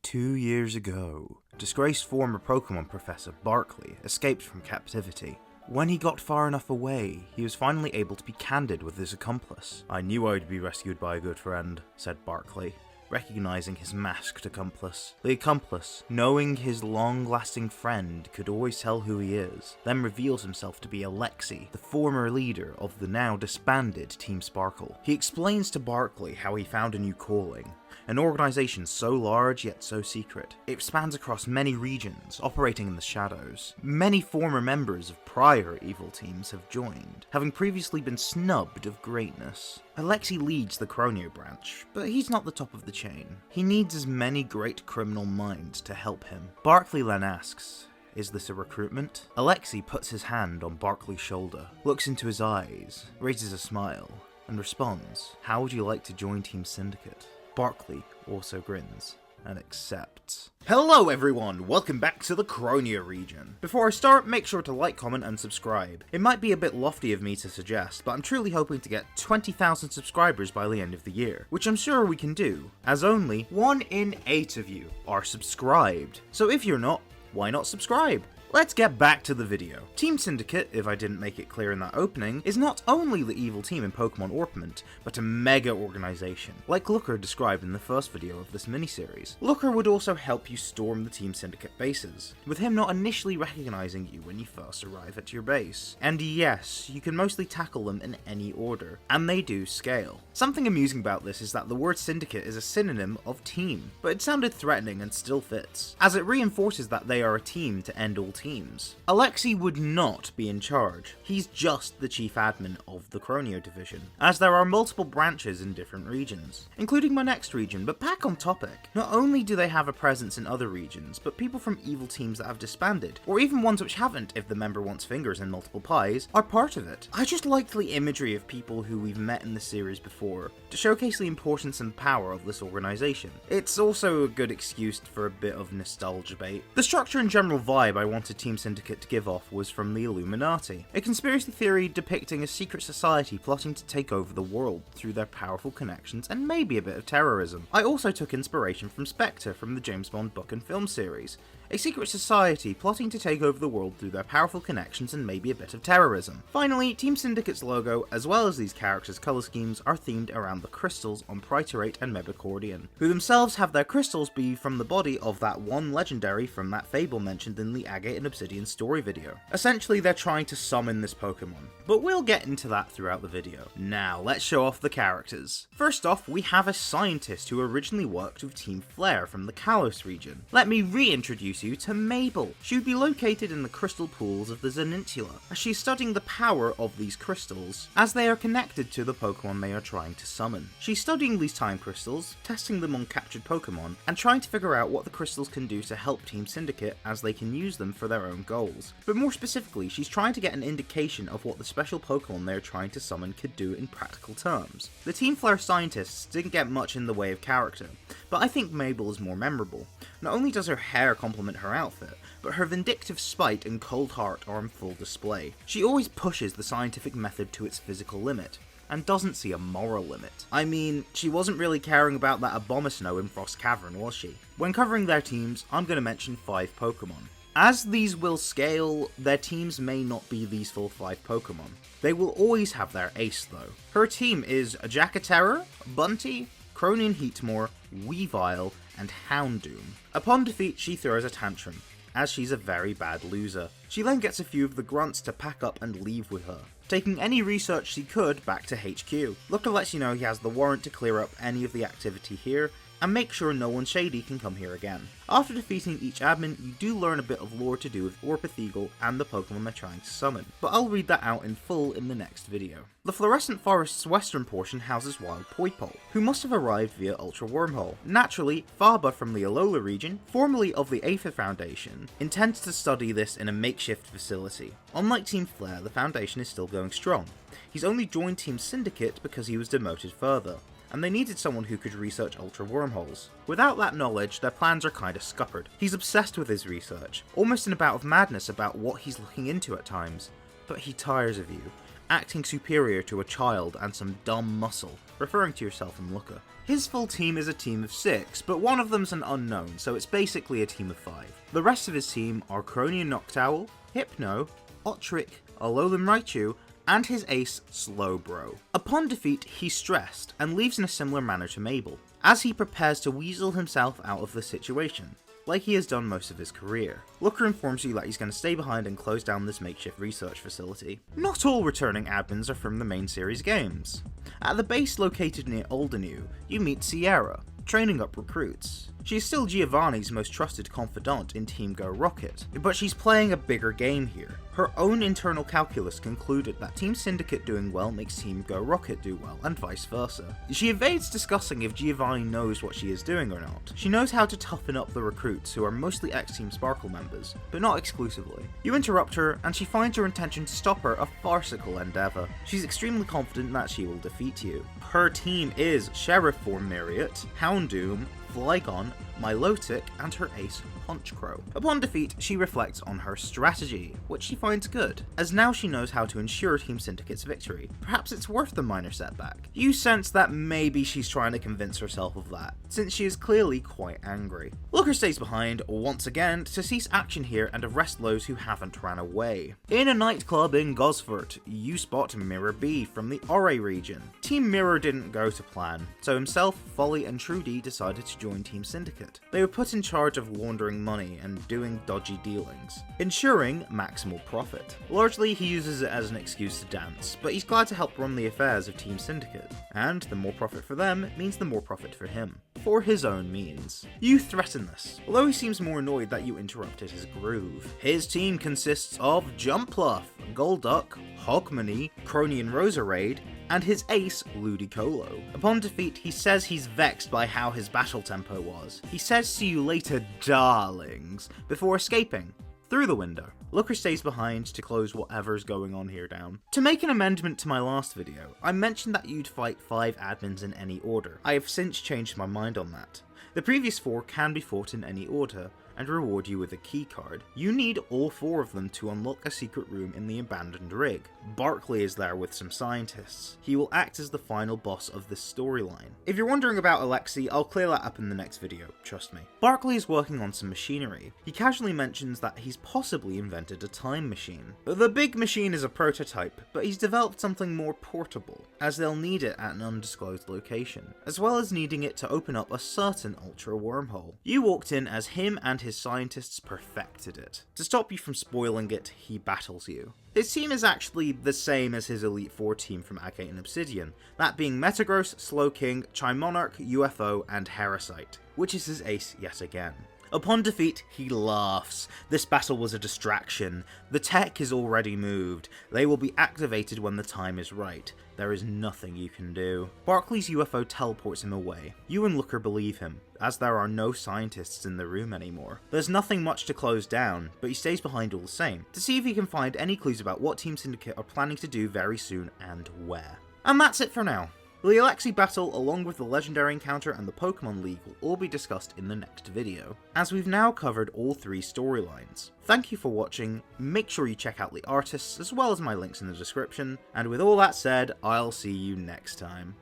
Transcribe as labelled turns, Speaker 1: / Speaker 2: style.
Speaker 1: 2 years ago, disgraced former Pokémon professor Barkley escaped from captivity. When he got far enough away, he was finally able to be candid with his accomplice. "I knew I'd be rescued by a good friend," said Barkley, recognizing his masked accomplice. The accomplice, knowing his long-lasting friend could always tell who he is, then reveals himself to be Alexi, the former leader of the now disbanded Team Sparkle. He explains to Barkley how he found a new calling, an organization so large yet so secret. It spans across many regions, operating in the shadows. Many former members of prior evil teams have joined, having previously been snubbed of greatness. Alexi leads the Croneo branch, but he's not the top of the chain. He needs as many great criminal minds to help him. Barkley then asks, "Is this a recruitment?" Alexi puts his hand on Barkley's shoulder, looks into his eyes, raises a smile, and responds, "How would you like to join Team Syndicate?" Barkley also grins and accepts. Hello everyone, welcome back to the Croneo region. Before I start, make sure to like, comment and subscribe. It might be a bit lofty of me to suggest, but I'm truly hoping to get 20,000 subscribers by the end of the year, which I'm sure we can do, as only 1 in 8 of you are subscribed. So if you're not, why not subscribe? Let's get back to the video. Team Syndicate, if I didn't make it clear in that opening, is not only the evil team in Pokémon Orpiment, but a mega organization, like Looker described in the first video of this miniseries. Looker would also help you storm the Team Syndicate bases, with him not initially recognizing you when you first arrive at your base. And yes, you can mostly tackle them in any order, and they do scale. Something amusing about this is that the word Syndicate is a synonym of team, but it sounded threatening and still fits, as it reinforces that they are a team to end all teams. Alexi would not be in charge. He's just the chief admin of the Croneo division, as there are multiple branches in different regions, including my next region. But back on topic, not only do they have a presence in other regions, but people from evil teams that have disbanded, or even ones which haven't if the member wants fingers in multiple pies, are part of it. I just liked the imagery of people who we've met in the series before, to showcase the importance and power of this organization. It's also a good excuse for a bit of nostalgia bait. The structure and general vibe I wanted Team Syndicate to give off was from the Illuminati, a conspiracy theory depicting a secret society plotting to take over the world through their powerful connections and maybe a bit of terrorism. I also took inspiration from Spectre from the James Bond book and film series, a secret society plotting to take over the world through their powerful connections and maybe a bit of terrorism. Finally, Team Syndicate's logo, as well as these characters' colour schemes, are themed around the crystals on Priorate and Mebicordian, who themselves have their crystals be from the body of that one legendary from that fable mentioned in the Agate and Obsidian story video. Essentially, they're trying to summon this Pokemon, but we'll get into that throughout the video. Now, let's show off the characters. First off, we have a scientist who originally worked with Team Flare from the Kalos region. Let me reintroduce you to Mabel. She would be located in the crystal pools of the Zenintula, as she's studying the power of these crystals, as they are connected to the Pokemon they are trying to summon. She's studying these time crystals, testing them on captured Pokemon, and trying to figure out what the crystals can do to help Team Syndicate as they can use them for their own goals. But more specifically, she's trying to get an indication of what the special Pokemon they are trying to summon could do in practical terms. The Team Flare scientists didn't get much in the way of character, but I think Mabel is more memorable. Not only does her hair complement her outfit, but her vindictive spite and cold heart are on full display. She always pushes the scientific method to its physical limit, and doesn't see a moral limit. I mean, she wasn't really caring about that Abomasnow in Frost Cavern, was she? When covering their teams, I'm going to mention 5 Pokemon. As these will scale, their teams may not be these full 5 Pokemon. They will always have their ace though. Her team is a Jacaterra, Bunty, Cronian Heatmore, Weavile, and Houndoom. Upon defeat, she throws a tantrum, as she's a very bad loser. She then gets a few of the grunts to pack up and leave with her, taking any research she could back to HQ. Looker lets you know he has the warrant to clear up any of the activity here, and make sure no one shady can come here again. After defeating each admin, you do learn a bit of lore to do with Orpithegel and the Pokemon they're trying to summon, but I'll read that out in full in the next video. The Fluorescent Forest's western portion houses Wild Poipole, who must have arrived via Ultra Wormhole. Naturally, Faba from the Alola region, formerly of the Aether Foundation, intends to study this in a makeshift facility. Unlike Team Flare, the Foundation is still going strong. He's only joined Team Syndicate because he was demoted further, and they needed someone who could research ultra wormholes. Without that knowledge, their plans are kinda scuppered. He's obsessed with his research, almost in a bout of madness about what he's looking into at times, but he tires of you, acting superior to a child and some dumb muscle, referring to yourself and Looker. His full team is a team of 6, but one of them's an unknown, so it's basically a team of 5. The rest of his team are Croneo Noctowl, Hypno, Otric, Alolan Raichu, and his ace, Slowbro. Upon defeat, he's stressed, and leaves in a similar manner to Mabel, as he prepares to weasel himself out of the situation, like he has done most of his career. Looker informs you that he's going to stay behind and close down this makeshift research facility. Not all returning admins are from the main series games. At the base located near Aldernew, you meet Sierra, training up recruits. She is still Giovanni's most trusted confidant in Team Go Rocket, but she's playing a bigger game here. Her own internal calculus concluded that Team Syndicate doing well makes Team Go Rocket do well, and vice versa. She evades discussing if Giovanni knows what she is doing or not. She knows how to toughen up the recruits, who are mostly ex-Team Sparkle members, but not exclusively. You interrupt her, and she finds your intention to stop her a farcical endeavour. She's extremely confident that she will defeat you. Her team is Sheriff Form Marriott, Houndoom, Flygon, Milotic, and her ace, Honchkrow. Upon defeat, she reflects on her strategy, which she finds good, as now she knows how to ensure Team Syndicate's victory. Perhaps it's worth the minor setback. You sense that maybe she's trying to convince herself of that, since she is clearly quite angry. Looker stays behind, once again, to cease action here and arrest those who haven't ran away. In a nightclub in Gosford, you spot Mirror B from the Ore region. Team Mirror didn't go to plan, so himself, Folly, and Trudy decided to join Team Syndicate. They were put in charge of laundering money and doing dodgy dealings, ensuring maximal profit. Largely, he uses it as an excuse to dance, but he's glad to help run the affairs of Team Syndicate, and the more profit for them means the more profit for him, for his own means. You threaten this, although he seems more annoyed that you interrupted his groove. His team consists of Jumpluff, Golduck, Hogmanay, Cronian Roserade, and his ace, Ludicolo. Upon defeat, he says he's vexed by how his battle tempo was. He says "see you later, darlings," before escaping through the window. Looker stays behind to close whatever's going on here down. To make an amendment to my last video, I mentioned that you'd fight 5 admins in any order. I have since changed my mind on that. The previous 4 can be fought in any order, and reward you with a key card. You need all 4 of them to unlock a secret room in the abandoned rig. Barkley is there with some scientists. He will act as the final boss of this storyline. If you're wondering about Alexi, I'll clear that up in the next video, trust me. Barkley is working on some machinery. He casually mentions that he's possibly invented a time machine. The big machine is a prototype, but he's developed something more portable, as they'll need it at an undisclosed location, as well as needing it to open up a certain ultra wormhole. You walked in as him and his scientists perfected it. To stop you from spoiling it, he battles you. His team is actually the same as his Elite Four team from Agate and Obsidian, that being Metagross, Slowking, Chimonarch, UFO, and Heracite, which is his ace yet again. Upon defeat, he laughs. This battle was a distraction. The tech is already moved. They will be activated when the time is right. There is nothing you can do. Barkley's UFO teleports him away. You and Looker believe him, as there are no scientists in the room anymore. There's nothing much to close down, but he stays behind all the same, to see if he can find any clues about what Team Syndicate are planning to do very soon and where. And that's it for now. The Alexi battle, along with the legendary encounter and the Pokemon League, will all be discussed in the next video, as we've now covered all 3 storylines. Thank you for watching, make sure you check out the artists as well as my links in the description, and with all that said, I'll see you next time.